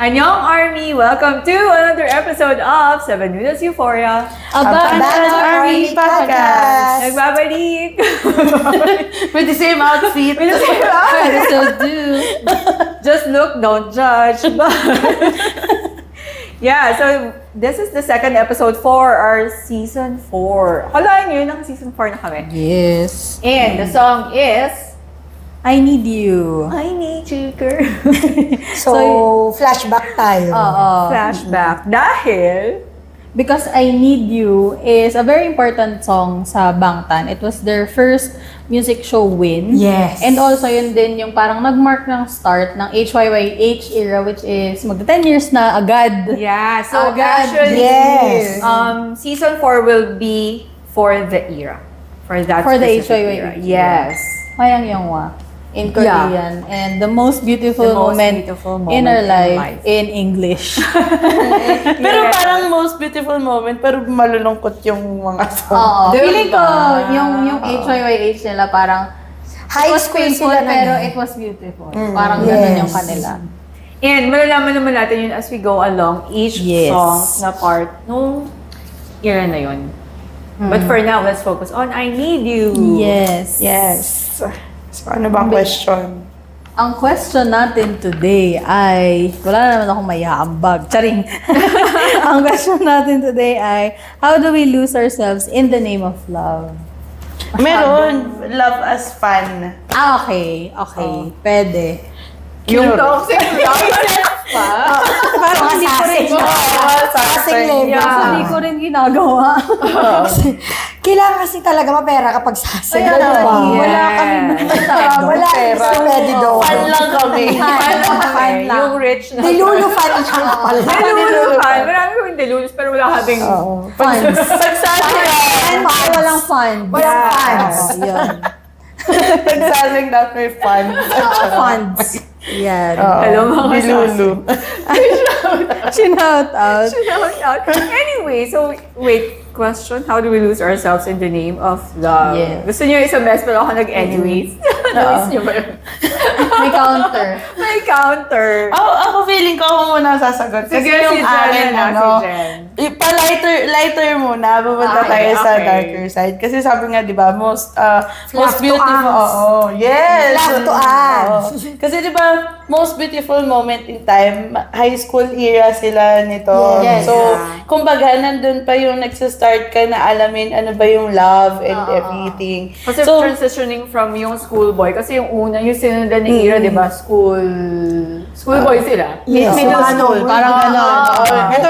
Annyeong Army! Welcome to another episode of 7 Minutes Euphoria. Abandon Army Podcast! Nagbabalik! With the same outfit. With the same outfit. So do. Just look, don't judge. Yeah, so this is the second episode for our season 4. Halaan nyo, naka-season 4 na kami. Yes. And the song is I Need You. I Need You, girl. So, flashback tayo. Flashback. Dahil Because I Need You is a very important song sa Bangtan. It was their first music show win. Yes. And also yun din yung parang nag-mark ng start ng HYYH era, which is magta 10 years na agad. yeah, so Agad. actually, Yes. Season 4 will be for the era. For that For the specific HYYH era. era. Yes. Mayang Yongwa in Korean. And the most beautiful The most moment beautiful moment in our in life life. in English. Pero parang most beautiful moment, pero malulungkot yung mga song. Oo. Diba? Feeling ko, yung HYYH nila parang High it was school painful sila pero na. it was beautiful. Parang ganun yung kanila. And malalaman naman natin yun as we go along each Yes. song na part nung era na yun. But for now, let's focus on I Need You. Yes. Yes. So, ano ba ang question? Ang question natin today ay, wala naman akong maiaambag. Charing. Ang question natin today ay, how do we lose ourselves in the name of love? Meron, love as fun. Ah, okay. Okay. Pwede. Yung toxic love pa. Parang hindi ko rin, Kasing level. hindi ko rin ginagawa. Kailangan kasi talaga mapera kapag sasay. Kaya Diba? wala kami masyado. Wala Pera. sa pwede daw. Fun lang kami. Fun lang. Yung rich na. Dilulu fan lang pala. Delulu fan. Marami kaming delulus pero wala kaming Funds. Pagsasing, Walang funds. Walang funds. Yun. pagsasing that may fun. Funds. Yan. Hello, mga Dilulu. Shout out. Anyway, so wait, question, how do we lose ourselves in the name of love? Yes. Gusto niyo isang mess pero ako nag-anyways? Gusto niyo ba yun? May counter. May counter. Ako feeling ko ako muna sasagot. Kasi Sige, yung si Jen akin, na, ano, si Jen. lighter muna. Pupunta Okay, tayo sa okay. darker side. Kasi sabi nga, di ba, most to beautiful. arms. Oo, yes. Love to arms. Oo. Kasi di ba, most beautiful moment in time, high school era sila nito. Yes. So, kumbaga, nandun pa yung nagsistart ka na alamin ano ba yung love and everything. Kasi So, transitioning from yung schoolboy, kasi yung una, yung sinundan ng era, di ba, schoolboy sila. Yes. Middle So, school. Parang gano'n. Ito,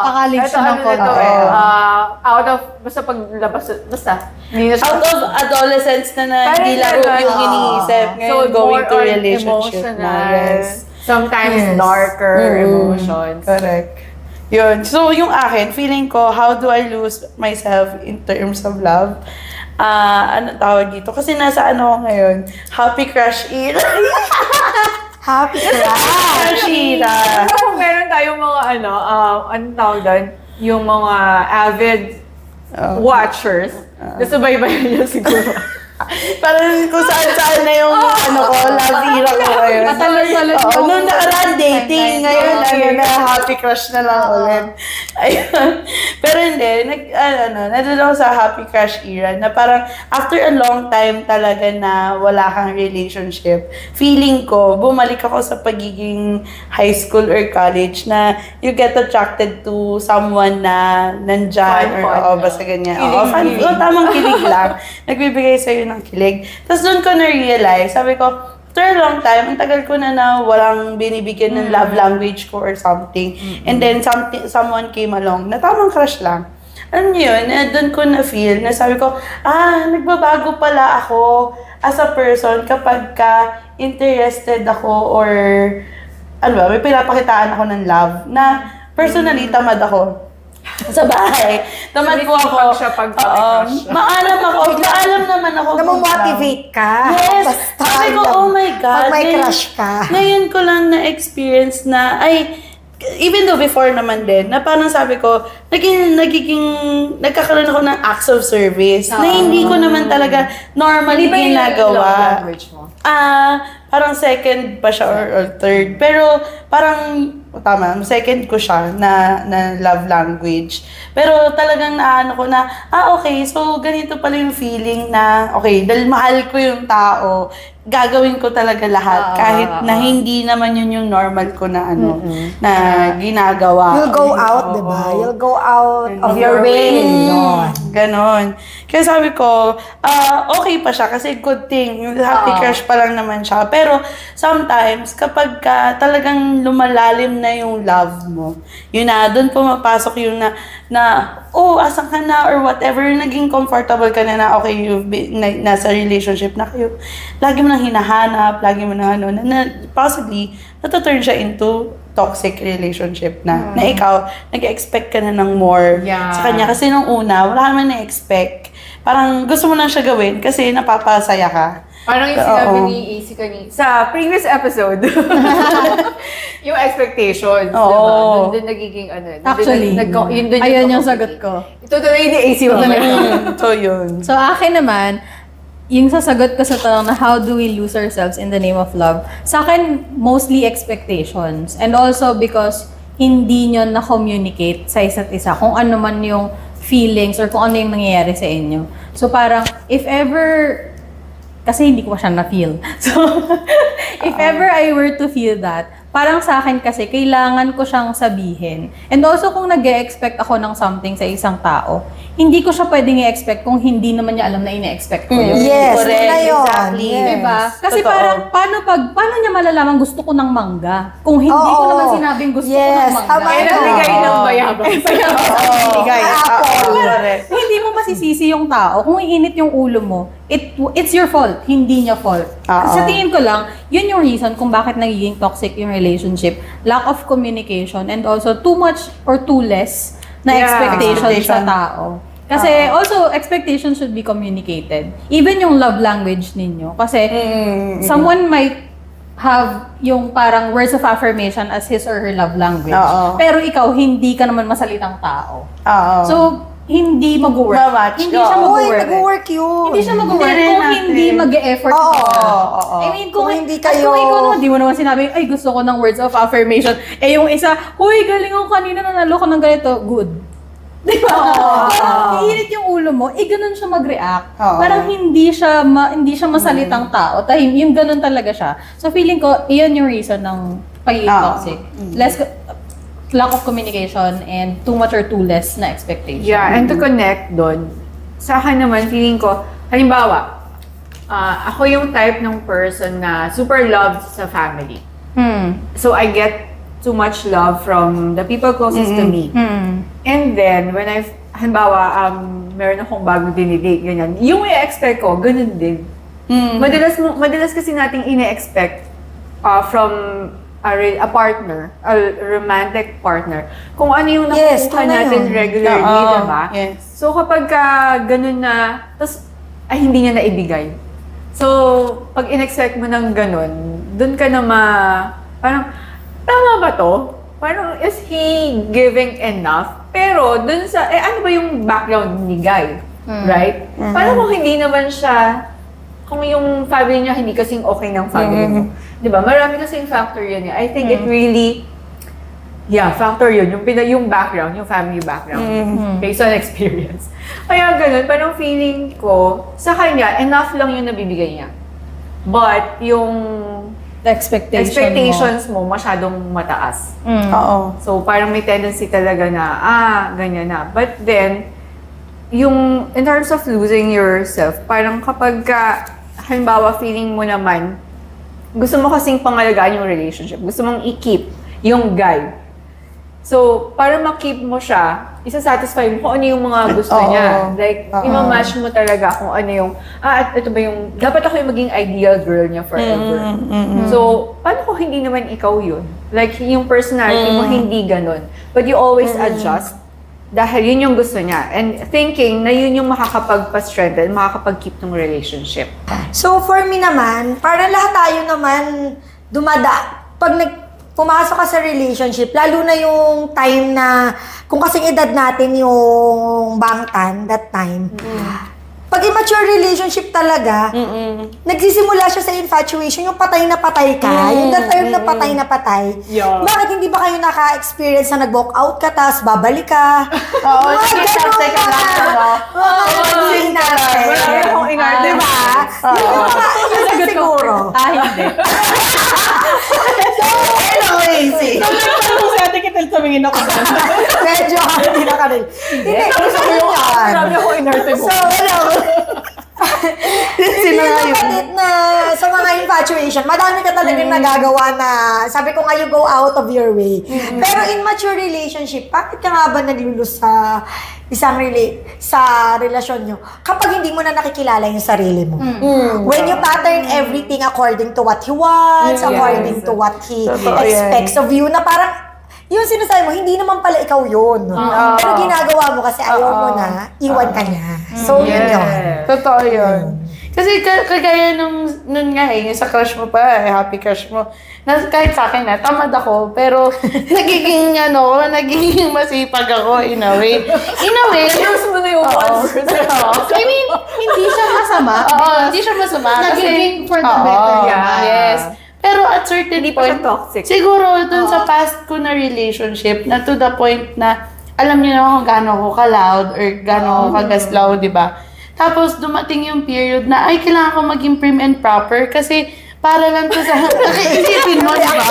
pakalig Ito, siya ng ano konti. nito out of, basta paglabas, basta, hindi na siya. out of adolescence na hindi laro yung iniisip. Ngayon, going to more on relationship na. emotional, Yes. sometimes darker emotions. Correct. Yun. So, yung akin, feeling ko, how do I lose myself in terms of love? Ano tawag dito? Kasi nasa ano ako ngayon, happy crush era. Happy Crush era. Pero kung meron tayong mga anong tawag doon? Yung mga avid watchers, nasubaybayan niyo siguro. Parang kung saan-saan na yung ano ko, love era ko ngayon. Patalon-talon Oo, yung- nung nakaraan dating, ngayon na happy crush na lang ulit. Ayun. Pero hindi, nandun ako sa happy crush era na parang after a long time talaga na wala kang relationship, feeling ko, bumalik ako sa pagiging high school or college na you get attracted to someone na nandyan Fun, basta ganyan. Kilig, Oo, fun, kilig. tamang kilig lang. Nagbibigay sa'yo ng kilig. Tapos doon ko na-realize, sabi ko, after a long time, ang tagal ko na walang binibigyan ng love language ko or something. And then someone came along na tamang crush lang. Alam niyo yun, doon ko na-feel na sabi ko, nagbabago pala ako as a person kapag ka interested ako or ano ba, may pinapakitaan ako ng love na personally tamad ako. Sa bahay. Tamad po ako. Sumisipag siya pag crush. Maalam naman ako. Namomotivate ka. Yes. Basta, Sabi ko, oh my God. Pag may ngayon- crush ka. Ngayon ko lang na-experience na, even though before naman din, na parang sabi ko, nagkakaroon ako ng acts of service na hindi ko naman talaga normally Di ba yung love ginagawa. language mo? parang second pa siya or third. Pero parang, tama, second ko siya na love language. Pero talagang naano ko na, okay, so ganito pala yung feeling na, okay, dahil mahal ko yung tao, gagawin ko talaga lahat. Kahit na hindi naman yun yung normal ko na na ginagawa. You'll go out, di ba? You'll go out of your way. Ganon. Kaya sabi ko, okay pa siya kasi good thing. Happy crush pa lang naman siya. Pero sometimes, kapag talagang lumalalim na yung love mo, yun na, doon pumapasok yung asan ka na or whatever, naging comfortable ka na okay, nasa relationship na kayo. Lagi mo nang hinahanap, lagi mo na possibly, natuturn siya into toxic relationship na ikaw, nag-expect ka na ng more sa kanya. Kasi nung una, wala naman na-expect. Parang gusto mo lang siya gawin kasi napapasaya ka. Parang yung sinabi ni AC kanina, sa previous episode, yung expectations, diba? Doon nagiging Actually, ayun yung sagot ko. Itutuloy ni AC So, yun. So, akin naman, yung sasagot ko sa tanong na how do we lose ourselves in the name of love, sa akin, mostly expectations. And also because hindi nyo na-communicate sa isa't isa kung ano man yung feelings or kung ano yung nangyayari sa inyo. So, parang, if ever, kasi hindi ko pa siya na-feel. So, if ever I were to feel that, parang sa akin kasi, kailangan ko siyang sabihin. And also, kung nag-e-expect ako ng something sa isang tao, hindi ko siya pwedeng i-expect kung hindi naman niya alam na ine-expect ko yun. Yes, Correct, na yun. exactly. Yes. Diba? Kasi Totoo. parang, paano niya malalaman gusto ko ng mangga? Kung hindi ko naman sinabing gusto ko ng mangga. Tama Kaya nagbigay ng bayabang. Bigay. Correct. Hindi mo masisisi yung tao. Kung iinit yung ulo mo, it's your fault, hindi niya fault. Sa tingin ko lang, yun yung reason kung bakit nagiging toxic yung relationship. Lack of communication and also too much or too less na expectation sa tao. Kasi also, expectations should be communicated. Even yung love language ninyo. Kasi someone might have yung parang words of affirmation as his or her love language. Pero ikaw, hindi ka naman masalitang tao. So, hindi mag-work. Hindi siya mag-work. Nag-work yun. Hindi siya mag-work kung hindi mag-e-effort ka. I mean, kung hindi kayo... Kung ikaw naman, di mo naman sinabi, ay, gusto ko ng words of affirmation. Eh, yung isa, huy, galing ako kanina, nanalo ko ng ganito. Good. Di ba? Iinit yung ulo mo, ganun siya mag-react. Parang hindi siya masalitang tao. Yung ganun talaga siya. So, feeling ko, iyon yung reason ng pagiging toxic. Lack of communication and too much or too less na expectation. Yeah, and to connect doon, sa akin naman, feeling ko, halimbawa, ako yung type ng person na super loved sa family. So I get too much love from the people closest to me. And then, when halimbawa, meron akong bagong dinidate, ganyan, yung i-expect ko, ganun din. Madalas kasi nating ine-expect from a partner, a romantic partner, kung ano yung nakukuha natin regularly, diba? Yes. So kapag ganun na, tapos hindi niya naibigay. So, pag in-expect mo ng ganun, dun ka na parang, tama ba to? Parang, is he giving enough? Pero, dun sa, ano ba yung background ni Guy? Right? Parang kung hindi naman siya, kung yung family niya hindi kasing okay ng family mo. Diba? Marami kasing factor yun. I think it really, factor yun. Yung background, yung family background. Based on experience. Kaya ganun, parang feeling ko, sa kanya, enough lang yung nabibigay niya. But, yung expectations mo masyadong mataas. So, parang may tendency talaga na, ganyan na. But then, yung, in terms of losing yourself, parang kapag halimbawa, feeling mo naman, gusto mo kasing pangalagaan yung relationship. Gusto mong i-keep yung guy. So, para ma-keep mo siya, isa-satisfy mo kung ano yung mga gusto niya. Like, ima-match mo talaga kung ano yung, ito ba yung, dapat ako yung maging ideal girl niya forever. So, paano kung hindi naman ikaw yun? Like, yung personality mo hindi ganun. But you always adjust dahil yun yung gusto niya. And thinking na yun yung makakapag-strengthen, makakapag-keep ng relationship. So, for me naman, parang lahat tayo naman pag pumasok ka sa relationship, lalo na yung time na, kung kasing edad natin yung bangtan, that time, Pag immature relationship talaga, nagsisimula siya sa infatuation, yung patay na patay ka, yung the term na patay, Yeah. bakit hindi ba kayo naka-experience na nag-walk out ka, tapos babalik ka? Oo, sige, sasay ka lang, ano? Mga natin. Marami akong inarte. Diba? Yun siguro. Hindi. Hello, Casey. Kung si Ate Kitel tumingin ako. Medyo hindi na ka rin. Hindi, gusto ko yung Marami akong inarte mo. So, hindi kapatid na sa mga infatuation, madami ka talagang nagagawa na, sabi ko nga, you go out of your way. Pero in mature relationship, bakit ka nga ba naglulus sa sa relasyon nyo kapag hindi mo na nakikilala yung sarili mo? When you pattern everything according to what he wants, according to what he expects of you, na parang yung sinasabi mo, hindi naman pala ikaw yun. Pero ginagawa mo kasi ayaw mo na, iwan ka niya. So, yun yun. Totoo yun. Kasi kagaya nun nga yung sa crush mo pa, happy crush mo, na kahit sa akin na, tamad ako, pero nagiging masipag ako in a way. In a way, Use mo na yung one word. I mean, hindi siya masama. hindi siya masama. Nagiging for the better. Yes. Pero at certain Hindi pa siya point, toxic. siguro dun sa past ko na relationship, na to the point na alam niyo na kung gaano ako ka-loud or gaano ako kagaslaw, di ba? Tapos dumating yung period na, ay, kailangan ko maging prim and proper kasi para lang to sa... Isipin mo, di ba?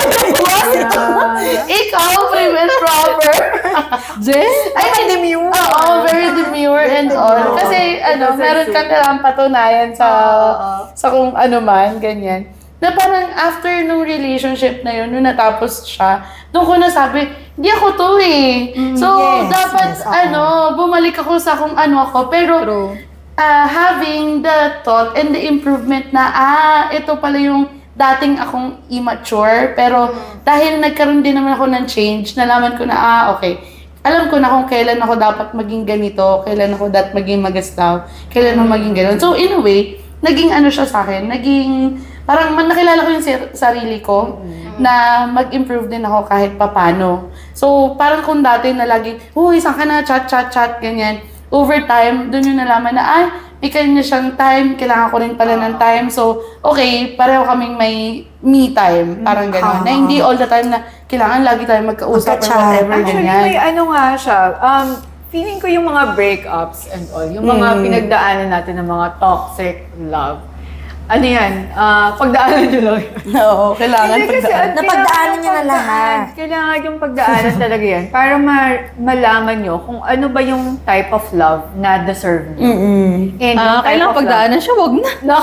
Ikaw, prim and proper. Ay, demure. Oo, very demure and all. Kasi, meron ka kailangan patunayan sa kung ano man, ganyan. Na parang after nung relationship na yun, nung natapos siya, doon ko nasabi, hindi ako to eh. So, dapat, bumalik ako sa kung ano ako. Pero, having the thought and the improvement na, ito pala yung dating akong immature. Pero, dahil nagkaroon din naman ako ng change, nalaman ko na, okay. Alam ko na kung kailan ako dapat maging ganito, kailan ako dapat maging magastaw, kailan ako maging ganun. So, in a way, naging siya sa akin, parang nakilala ko yung sarili ko na mag-improve din ako kahit papano. So, parang kung dati na lagi, saan ka na, chat, ganyan. Over time, dun yung nalaman na, may kanya siyang time, kailangan ko rin pala ng time. So, okay, pareho kaming may me time, parang gano'n. Na hindi all the time na kailangan lagi tayo magkausap or whatever, Actually, ganyan. may nga siya. Feeling ko yung mga breakups and all, yung mga pinagdaanan natin ng mga toxic love, pagdaanan nyo lang yan. Oo, kailangan pagdaanan. Napagdaanan niya na lahat. Kailangan yung pagdaanan talaga yan para malaman nyo kung ano ba yung type of love na deserve nyo. And yung type Kailangan of pagdaanan siya, wag na.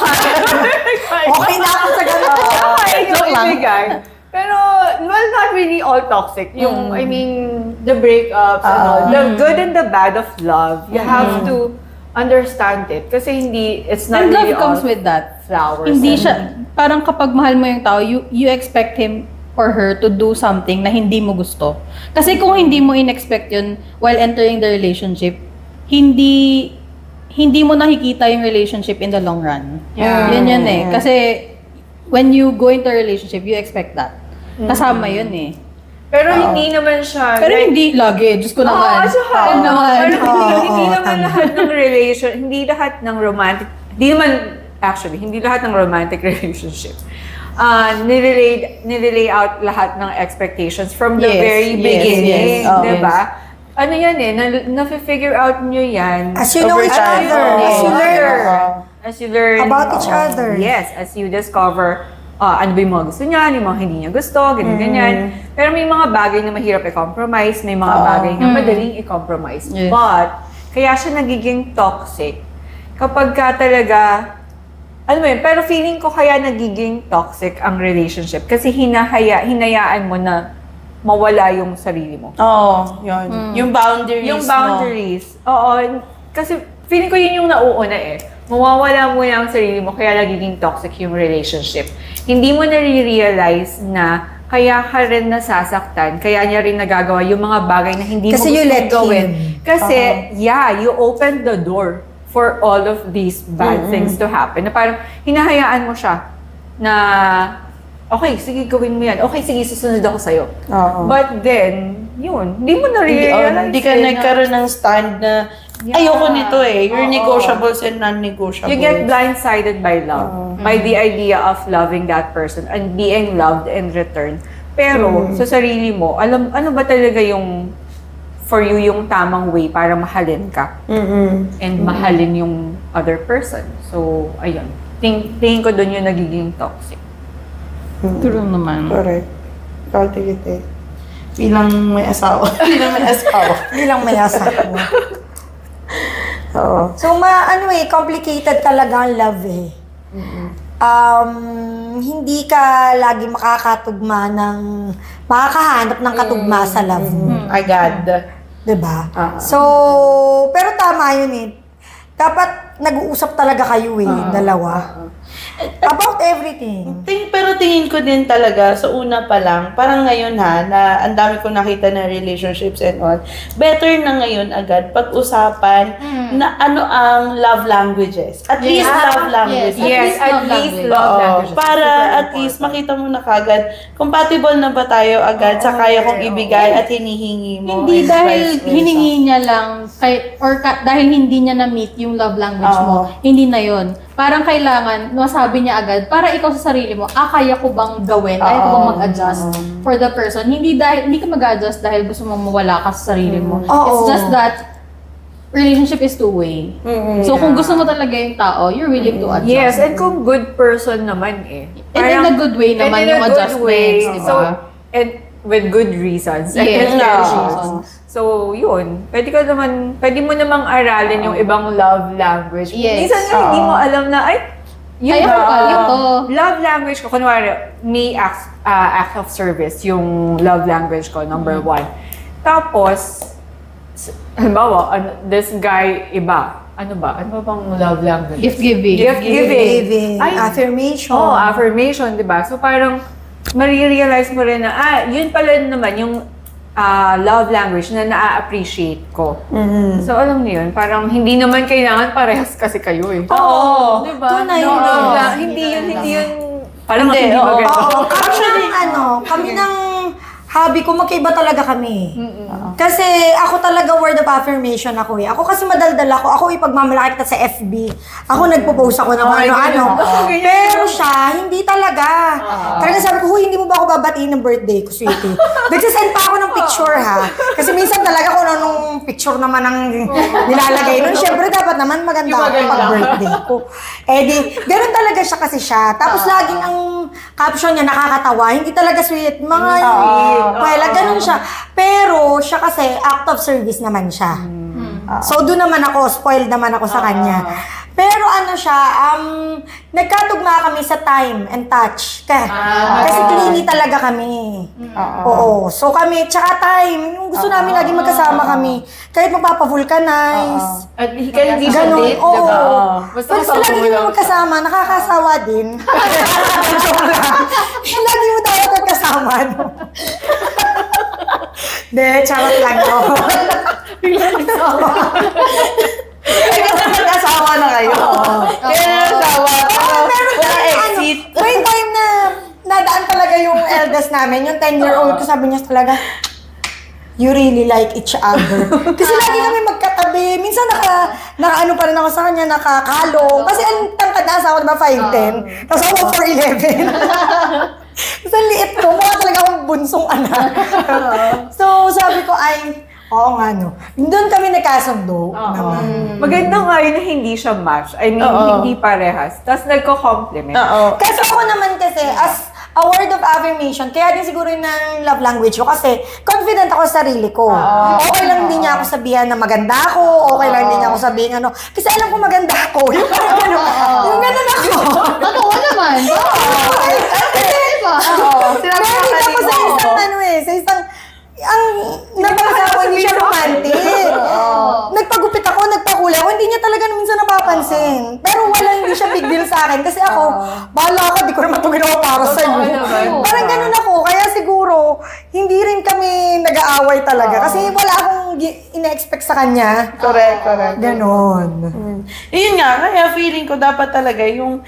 Okay na ako sa ganun. Kaya yung ibigay. Pero, well, not really all toxic. Yung, I mean, the breakups and all, the good and the bad of love, you have to understand it. Kasi it's not And love really comes all with that. flowers. Hindi siya, parang kapag mahal mo yung tao, you expect him or her to do something na hindi mo gusto. Kasi kung hindi mo in-expect yun while entering the relationship, hindi mo nakikita yung relationship in the long run. Yeah. Yun eh. Kasi when you go into a relationship, you expect that. Kasama yun eh. Pero hindi naman siya... Pero hindi lagi. Diyos ko naman. Huwag naman. Hindi naman lahat ng hindi lahat ng romantic... Hindi lahat ng romantic relationship. Nililay out lahat ng expectations from the very beginning. Diba? Ano yan eh, na-figure out nyo yan. As you know each other. As you learn. About each other. Yes, as you discover ano ba yung mga gusto niya, yung mga hindi niya gusto, ganyan. Pero may mga bagay na mahirap i-compromise, may mga bagay na madaling i-compromise. Yes. But, kaya siya nagiging toxic kapag ka talaga, pero feeling ko kaya nagiging toxic ang relationship kasi hinayaan mo na mawala yung sarili mo. Oo, yun. Yung boundaries Yung boundaries. Oo. Kasi feeling ko yun yung nauuna eh. Mawawala mo na ang sarili mo, kaya nagiging toxic yung relationship. Hindi mo na-realize na kaya ka rin nasasaktan, kaya niya rin nagagawa yung mga bagay na hindi Kasi mo you gusto let gawin. him. Kasi, you opened the door for all of these bad things to happen. Na parang hinahayaan mo siya na, okay, sige, gawin mo yan. Okay, sige, susunod ako sa'yo. But then, yun, hindi mo na-realize. Hindi ka nagkaroon ng stand na ayoko nito eh. Your negotiables and non-negotiables. You get blindsided by love. By the idea of loving that person and being loved in return. Pero, sa sarili mo, ano ba talaga yung for you yung tamang way para mahalin ka? And mahalin yung other person. So, ayun. Tingin ko doon yung nagiging toxic. True naman. Correct. Cultivate. Bilang may asawa. Bilang may asawa. Oo. So, complicated talaga ang love eh. Hindi ka lagi makakahanap ng katugma sa love mo. Agad. Diba? So, pero tama yun eh. Dapat nag-uusap talaga kayo eh, dalawa. About everything. Pero tingin ko din talaga, sa una pa lang, parang ngayon na ang dami ko nakita na relationships and all, better na ngayon agad pag-usapan na ano ang love languages. At least love languages. Yes, at least love languages. Para at least makita mo na kagad, compatible na ba tayo agad sa kaya kong ibigay at hinihingi mo. Hindi and dahil vice versa. hiningi niya lang, dahil hindi niya na-meet yung love language mo, hindi na yon. Parang kailangan, masabi niya agad, para ikaw sa sarili mo, kaya ko bang gawin? Kaya ko bang mag-adjust for the person? Hindi ka mag-adjust dahil gusto mong mawala ka sa sarili mo. It's just that relationship is two-way. So kung gusto mo talaga yung tao, you're willing to adjust. Yes, and kung good person naman eh. And in a good way naman yung adjustments, di ba? So, and with good reasons. Yes, And reasons. So, yun. Pwede mo namang aralin yung ibang love language. Yes. Minsan nga, hindi mo alam na, yun Kaya ba? ko pala to. Love language ko, kunwari, me act of service, yung love language ko, number 1. Tapos, halimbawa, this guy, iba. Ano ba? Ano bang love language? Gift giving. Gift giving. Affirmation. Affirmation, di ba? So, parang, marirealize mo rin na, yun pala naman yung love language na na-appreciate ko. So, alam niyo yun, parang hindi naman kailangan parehas kasi kayo eh. Oo. Diba? Tunay, Hindi yun. Parang hindi Oo, maganda. kami ng hobby ko, magkaiba talaga kami. Kasi ako talaga word of affirmation ako eh. Ako kasi madaldal ako. Ako ipagmamalaki kita sa FB. Ako nagpo-post ako ng ano-ano. Pero siya, hindi talaga. Talaga sabi ko, hindi mo ba ako babatiin ng birthday ko, sweetie? Nagsasend pa ako ng picture ha. Kasi minsan talaga kung anong picture naman ang nilalagay nun. Siyempre dapat naman maganda ako pag-birthday ko. Ganun talaga siya kasi siya. Tapos laging ang caption niya nakakatawa. Hindi talaga sweet. Mga ganun siya. Pero siya kasi act of service naman siya. So doon naman ako, spoiled naman ako sa kanya. Pero ano siya, nagkatugma kami sa time and touch. Kasi clingy talaga kami. Oo. So kami, tsaka time, yung gusto namin lagi magkasama kami. Kahit magpapavulcanize. At hindi siya Ganon, date, oo. diba? Basta lagi kami magkasama, nakakasawa din. Lagi mo dapat magkasama, no? De, charot lang ako. Kasi mag-asawa na kayo. Kaya nag-asawa. Wala exit. May time na nadaan talaga yung eldest namin, yung 10-year-old ko, sabi niya talaga, you really like each other. Kasi lagi kami magkatabi. Minsan naka-ano pa rin ako sa kanya, nakakalong. Kasi ang tangkad na asawa, diba, 5'10". Tapos ako 4'11". Tapos ang liit ko, mukha talaga akong bunsong anak. So sabi ko, oo nga no. Doon kami nagkasundo naman. Maganda nga yun na hindi siya match. I mean, hindi parehas. Tapos nagko-compliment. Kasi ako naman kasi, as a word of affirmation, kaya din siguro yun ng love language ko kasi confident ako sa sarili ko. Okay lang din niya ako sabihan na maganda ako, okay lang din niya ako sabihin ano. Kasi alam ko maganda ako. Yung ganun ako. Totoo naman. Meron ako sa isang ang napakasawa niya siya romantic. Nagpagupit ako, nagpakulay ako, hindi niya talaga minsan napapansin. Pero hindi siya big deal sa akin. Kasi ako, bahala ka, di ko naman ito ginawa para sa'yo. Parang ganun ako. Kaya siguro, hindi rin kami nag-aaway talaga. Kasi wala akong ina-expect sa kanya. Correct. Ganon. Yun nga, kaya feeling ko dapat talaga yung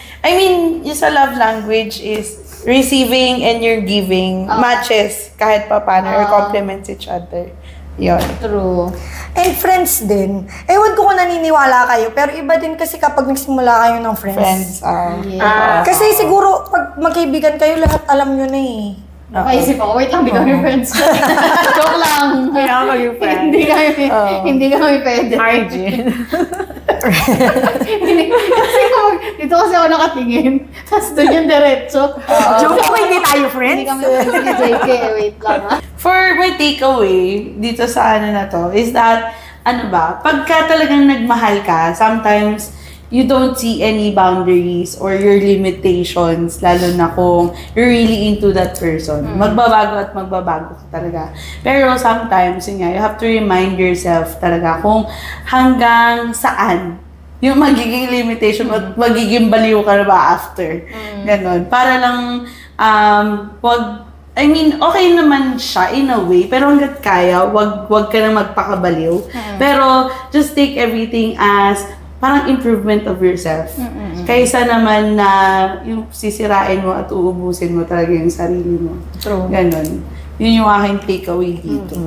sa love language is receiving and your giving matches kahit pa paano or complements each other. Yun. True. And friends din. Ewan ko kung naniniwala kayo, pero iba din kasi kapag nagsimula kayo ng friends. Kasi siguro, pag magkaibigan kayo, lahat alam nyo na eh. Nakaisip ako, wait lang, di kami friends. Joke lang. Kaya maging friends. Hindi kami pwede. Hygiene. Dito kasi ako nakatingin. Tapos doon yung diretso. Joke ko, hindi tayo friends. Hindi kami friends ni JK. Wait lang. For my takeaway dito sa ano na to is that, pagka talagang nagmahal ka, sometimes you don't see any boundaries or your limitations, lalo na kung you're really into that person. Magbabago at magbabago ka talaga. Pero sometimes, yun nga, you have to remind yourself talaga kung hanggang saan yung magiging limitation at magiging baliw ka na ba after. Ganon. Para lang, okay naman siya in a way, pero hanggat kaya, wag ka nang magpakabaliw. Pero just take everything as parang improvement of yourself. Kaysa naman na yung sisirain mo at uubusin mo talaga yung sarili mo. True. Ganon. Yun yung aking takeaway dito.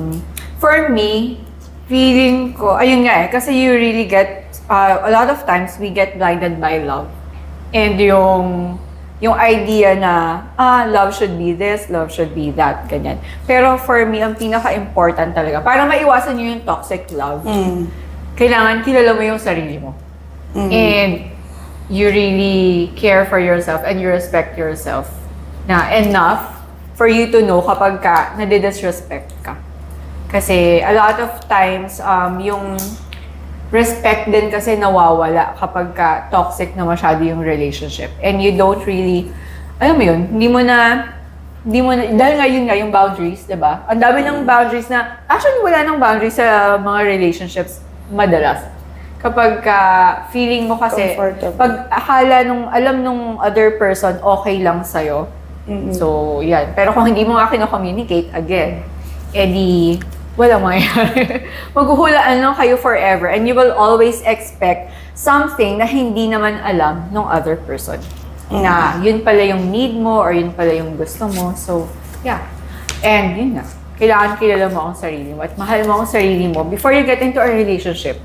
For me, feeling ko, ayun nga kasi you really get, a lot of times we get blinded by love. And yung idea na, love should be this, love should be that, ganyan. Pero for me, ang pinaka-important talaga, para maiwasan nyo yung toxic love, kailangan kilala mo yung sarili mo. And you really care for yourself and you respect yourself na enough for you to know kapag ka nadi-disrespect ka. Kasi a lot of times, yung respect din kasi nawawala kapag ka toxic na masyado yung relationship. And you don't really, alam mo yun, hindi mo na, dahil nga yun nga yung boundaries, diba? Ang dami ng boundaries na, actually wala nang boundaries sa mga relationships madalas. Kapag feeling mo kasi, pag akala alam nung other person, okay lang sa'yo. So, yan. Pero kung hindi mo nga kino-communicate, again, edi, walang mangyayari. Maghuhulaan lang kayo forever and you will always expect something na hindi naman alam ng other person. Na yun pala yung need mo or yun pala yung gusto mo. So, yeah. And yun na. Kailangan kilala mo ang sarili mo at mahal mo ang sarili mo before you get into a relationship.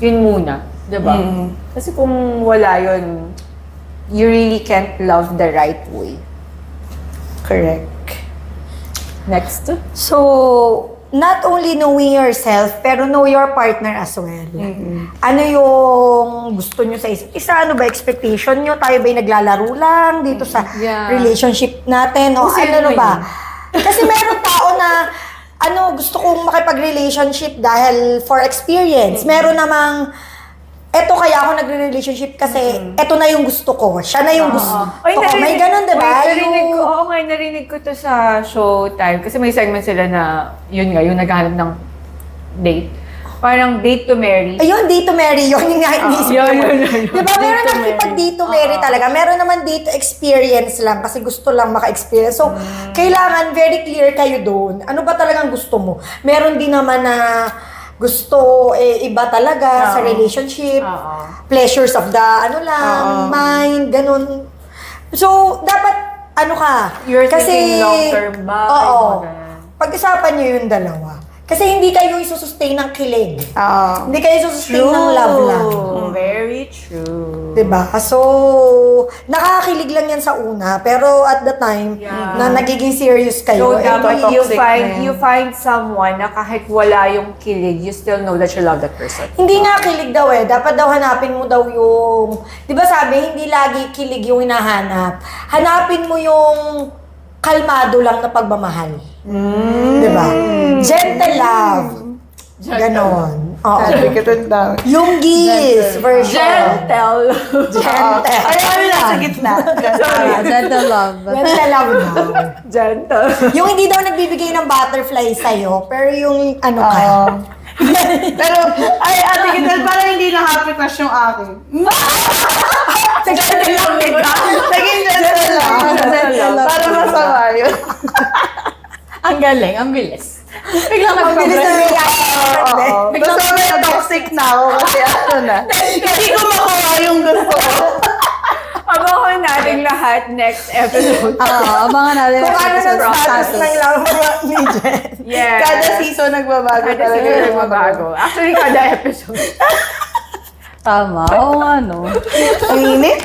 Yun muna, diba? Kasi kung wala yun, you really can't love the right way. Correct. Next. So, not only knowing yourself, pero know your partner as well. Ano yung gusto nyo sa isa't isa? Ano ba expectation nyo? Tayo ba'y naglalaro lang dito sa relationship natin? O ano ba? Kasi meron tao na gusto kong makipag-relationship dahil for experience. Meron namang, eto kaya ako nagre-relationship kasi eto na yung gusto ko. Siya na yung gusto ko. May ganun, diba? Narinig ko to sa Showtime. Kasi may segment sila na, yun nga, yung naghahanap ng date. Parang date to marry. Ayun, date to marry. Yun yung naisip ko. Diba? Meron nakipag-date to marry talaga. Meron naman date to experience lang kasi gusto lang maka-experience. So, kailangan very clear kayo doon. Ano ba talagang gusto mo? Meron din naman na gusto iba talaga sa relationship. Pleasures of the mind, ganun. So, dapat You're thinking long-term ba? Pag-isapan nyo yung dalawa. Kasi hindi kayo isusustain ng kilig. Hindi kayo isusustain ng love lang. Very true. Diba? So, nakakakilig lang yan sa una. Pero at the time na nagiging serious kayo, So, dapat you find someone na kahit wala yung kilig, you still know that you love that person. Hindi nga kilig daw Dapat daw hanapin mo daw yung... Di ba sabi, hindi lagi kilig yung hinahanap. Hanapin mo yung kalmado lang na pagmamahal. Diba? Gentle love. Ganon. Yung Gis version. Gentle. Ay, nasa gitna. Gentle love. Gentle love daw. Gentle. Yung hindi daw nagbibigay ng butterfly sa'yo, pero yung Pero, Ate Gitel, parang hindi na happy crush yung akin. Gentle lang, diba? Naging gentle lang. Parang masama yun. Ang galing, ang bilis. Biglang Ang bilis na reaction. Basta may toxic na ako kasi hindi ko makuha yung gusto ko. Abangan natin lahat lahat next episode. Abangan natin. Kung ano episode ng status status. ng love ni Jen. Yes. Kada season nagbabago Kada talaga. season nagbabago. Actually, kada episode. Tama. Oo nga, no? Ang init?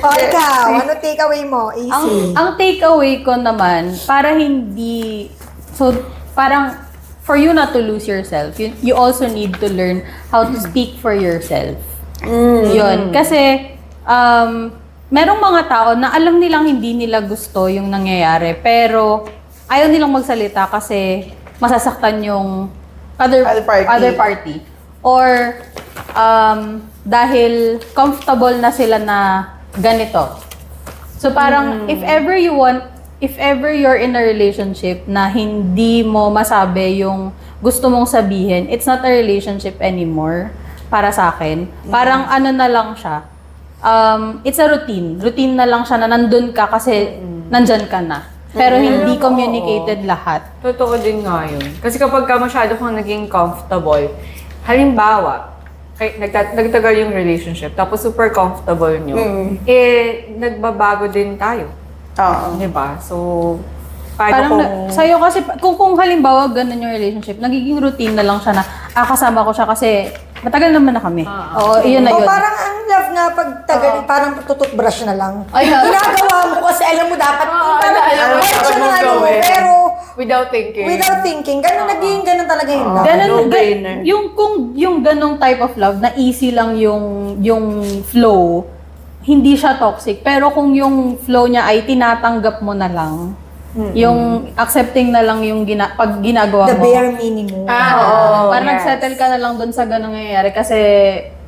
O ikaw, ano takeaway mo? Easy. Ang takeaway ko naman, para hindi, so parang for you not to lose yourself, you also need to learn how to speak for yourself. Yun. Kasi, merong mga tao na alam nilang hindi nila gusto yung nangyayari, pero ayaw nilang magsalita kasi masasaktan yung other party. Or, dahil comfortable na sila na ganito. So parang if ever you're in a relationship na hindi mo masabi yung gusto mong sabihin, it's not a relationship anymore para sa akin. Parang ano na lang siya. It's a routine. Routine na lang siya na nandun ka kasi nandyan ka na. Pero hindi communicated lahat. Totoo din nga yun. Kasi kapag ka masyado kang naging comfortable, halimbawa, nagtagal yung relationship, tapos super comfortable nyo, nagbabago din tayo. Oo. Diba? So, Parang sa'yo kasi, kung halimbawa ganun yung relationship, nagiging routine na lang siya na, kasama ko siya kasi matagal naman na kami. Oo, yun na yun. O parang ang love nga pag tagal, parang tututbrush na lang. Ay, ginagawa mo kasi alam mo dapat, alam mo siya mo na ano, gawin. pero without thinking. Ganun, naging ganun talaga yung love. no-brainer. Yung ganong type of love na easy lang yung flow, hindi siya toxic. Pero kung yung flow niya ay tinatanggap mo na lang, yung accepting na lang yung pag ginagawa The mo. bare minimum. Oo. Parang nagsettle ka na lang dun sa ganong nangyayari kasi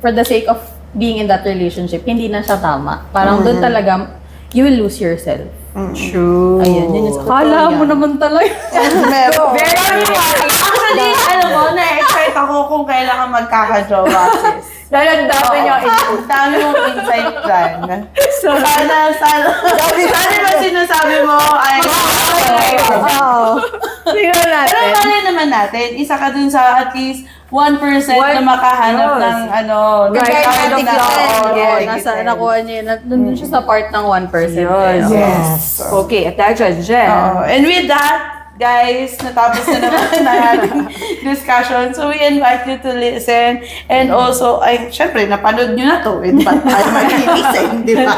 for the sake of being in that relationship, hindi na siya tama. Parang dun talaga, you will lose yourself. True. Ayun, yun yung kala mo naman talaga. Meron. Very Actually, alam mo, na-excite ako kung kailangan magkaka-jowa, sis. Dahil ang dami niya Ang dami mong insight dyan. Sana ba sinasabi mo ay... Tingnan natin. Pero malay naman natin, isa ka dun sa at least 1% na makahanap ng Romantic love. Nasa nakuha niya yun. Nandun siya sa part ng 1%. Yes. Okay, attention, Jen. And with that, guys, natapos na naman ang ating discussion. So, we invite you to listen. And also, syempre, napanood nyo na to. Ba't tayo mag-listen, di ba?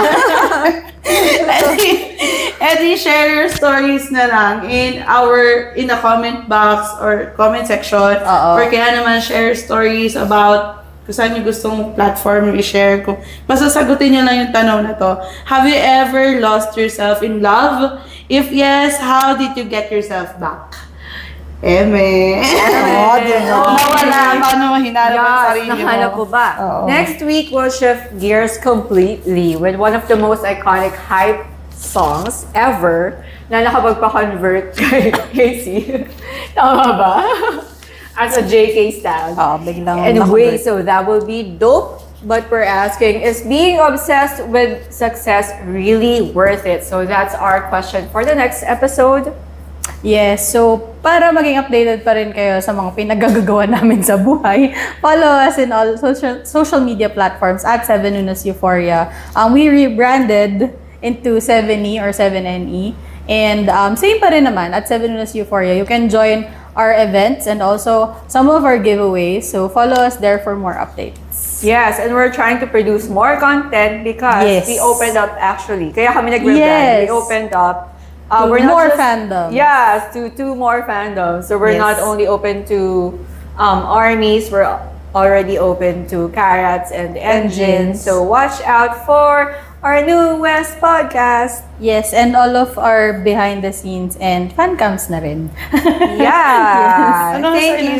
And share your stories na lang in a comment box or comment section. Or kaya naman share stories about kung saan yung gustong platform i-share. Kung masasagutin nyo lang yung tanong na to. Have you ever lost yourself in love? If yes, how did you get yourself back? Nawala. Paano mo hinanap ang sarili mo? Nahanap ko ba? Next week, we'll shift gears completely with one of the most iconic hype songs ever na nakapagpa-convert kay Casey. Tama ba? As a JK stan. Biglang Anyway, so that will be dope. But we're asking, is being obsessed with success really worth it? So that's our question for the next episode. Yes, so para maging updated pa rin kayo sa mga pinagagagawa namin sa buhay, follow us in all social media platforms at 7 Unos Euphoria. We rebranded into 7E or 7NE. And same pa rin naman at 7 Unos Euphoria. You can join our events and also some of our giveaways. So follow us there for more updates. Yes, and we're trying to produce more content because we opened up actually. Kaya kami nag-rebrand. We opened up we're more fandoms. Yes, to 2 more fandoms. So we're not only open to armies, we're already open to carrots and engines. So watch out for our newest podcast. Yes, and all of our behind the scenes and fan cams na rin. Yeah. Ano Thank sa you.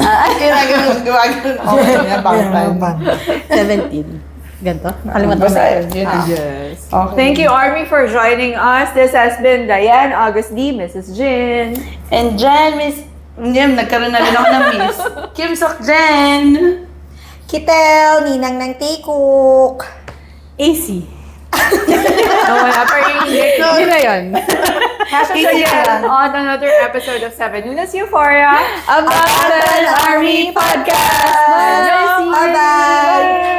17? Gumagano. 17. Ganto? Nakalimutan ko Basta na. yun. Yes. Okay. Thank you, Army, for joining us. This has been Diane, August D, Mrs. Jin. And Jen, Miss... nagkaroon na rin ako ng Miss. Kim Sok Jen. Kitel, Ninang ng Tikuk. AC. Wala pa rin Hindi na yun. Catch us again on another episode of 7 Unos Euphoria. Abandon Army Podcast! Bye-bye! Bye!